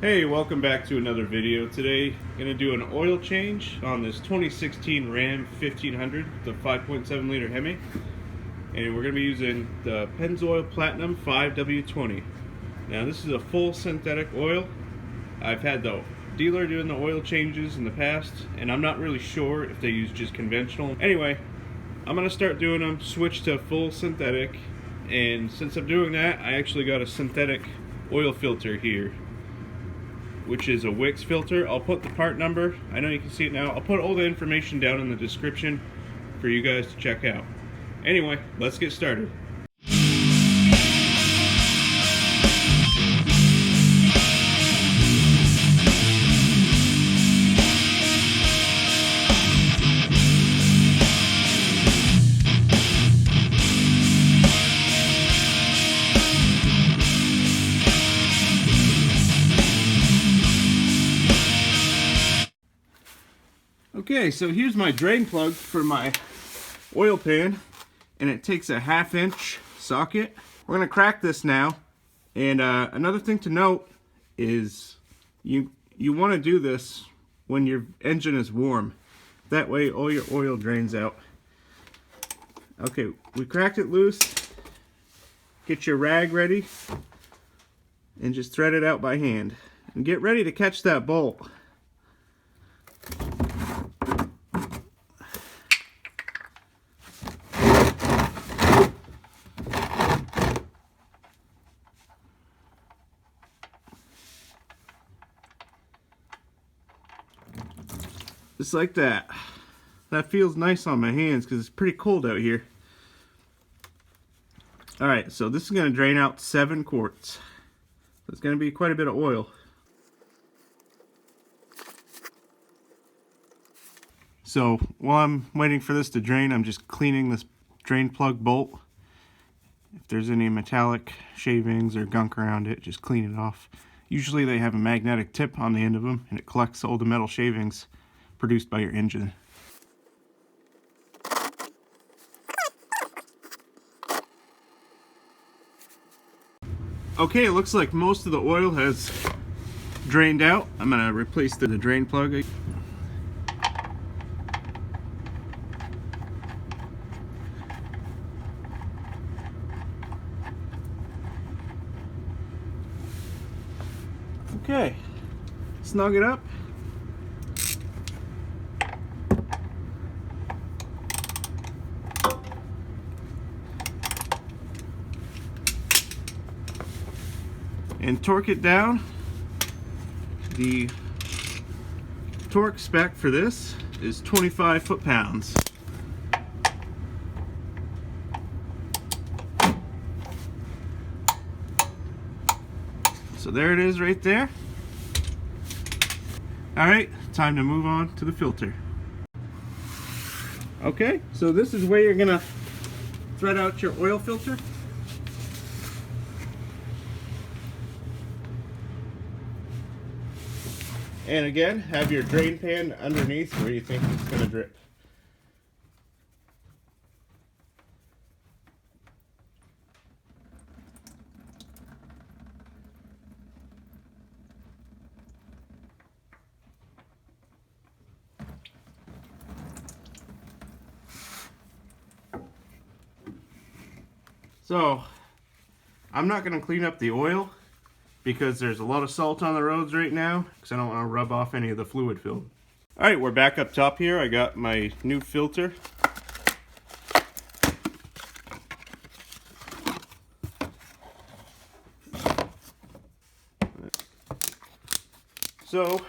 Hey, welcome back to another video. Today, going to do an oil change on this 2016 Ram 1500, the 5.7 liter HEMI. And we're going to be using the Penzoil Platinum 5W20. Now this is a full synthetic oil. I've had the dealer doing the oil changes in the past, and I'm not really sure if they use just conventional. Anyway, I'm going to start doing them, switch to full synthetic, and since I'm doing that, I actually got a synthetic oil filter here, which is a Wix filter. I'll put the part number, I know you can see it now, I'll put all the information down in the description for you guys to check out. Anyway, let's get started. Okay, so here's my drain plug for my oil pan, and it takes a 1/2 inch socket. We're going to crack this now, and another thing to note is you want to do this when your engine is warm. That way all your oil drains out. Okay, we cracked it loose. Get your rag ready and just thread it out by hand. And get ready to catch that bolt. Just like that. That feels nice on my hands because it's pretty cold out here. Alright, so this is going to drain out 7 quarts. It's going to be quite a bit of oil. So while I'm waiting for this to drain, I'm just cleaning this drain plug bolt. If there's any metallic shavings or gunk around it, just clean it off. Usually they have a magnetic tip on the end of them, and it collects all the metal shavings produced by your engine. Okay, it looks like most of the oil has drained out. I'm going to replace the drain plug. Okay, snug it up. And torque it down. The torque spec for this is 25 foot-pounds. So there it is right there. Alright, time to move on to the filter. Okay, so this is where you're gonna thread out your oil filter. And again, have your drain pan underneath where you think it's going to drip. So, I'm not going to clean up the oil because there's a lot of salt on the roads right now, because I don't want to rub off any of the fluid film. Alright, we're back up top here. I got my new filter. So,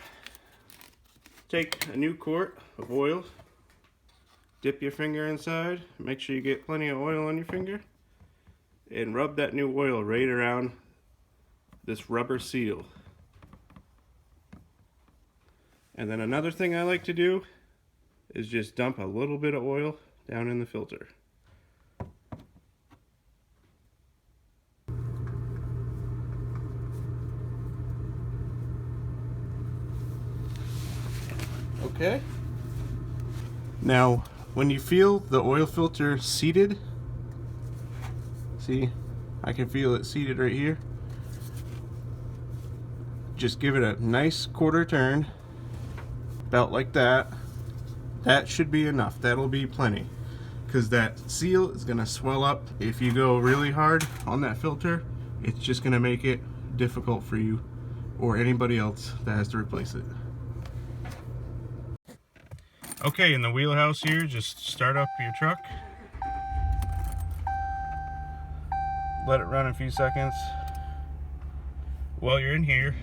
take a new quart of oil, dip your finger inside, make sure you get plenty of oil on your finger, and rub that new oil right around this rubber seal. And then another thing I like to do is just dump a little bit of oil down in the filter. Okay. Now, when you feel the oil filter seated, see, I can feel it seated right here. just give it a nice quarter turn, about like that. That should be enough. That'll be plenty, because that seal is going to swell up. If you go really hard on that filter, it's just going to make it difficult for you or anybody else that has to replace it. Okay, in the wheelhouse here, just start up your truck. Let it run a few seconds. While you're in here,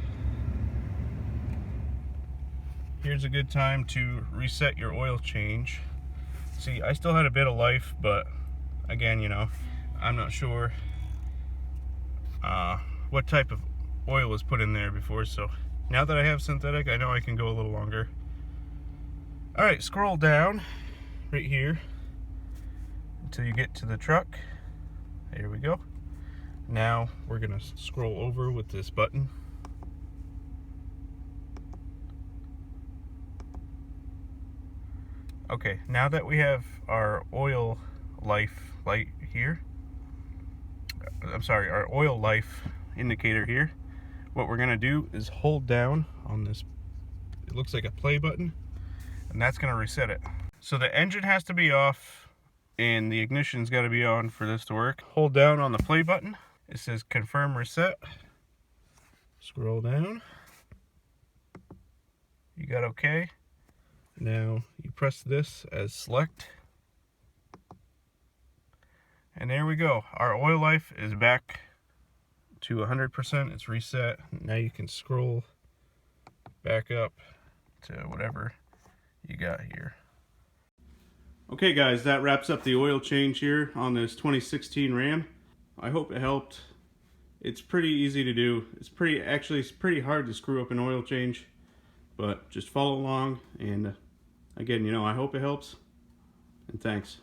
here's a good time to reset your oil change. See, I still had a bit of life, but again, you know, I'm not sure what type of oil was put in there before, so now that I have synthetic, I know I can go a little longer. Alright, scroll down right here until you get to the truck. There we go. Now we're gonna scroll over with this button. Okay, now that we have our oil life light here, I'm sorry, our oil life indicator here, what we're gonna do is hold down on this, it looks like a play button, and that's gonna reset it. So the engine has to be off and the ignition's got to be on for this to work. Hold down on the play button. It says confirm reset. Scroll down. You got okay. Now you press this as select. And there we go. Our oil life is back to 100%. It's reset. Now you can scroll back up to whatever you got here. Okay guys, that wraps up the oil change here on this 2016 Ram. I hope it helped. It's pretty easy to do. It's pretty hard to screw up an oil change, but just follow along, and again, you know, I hope it helps, and thanks.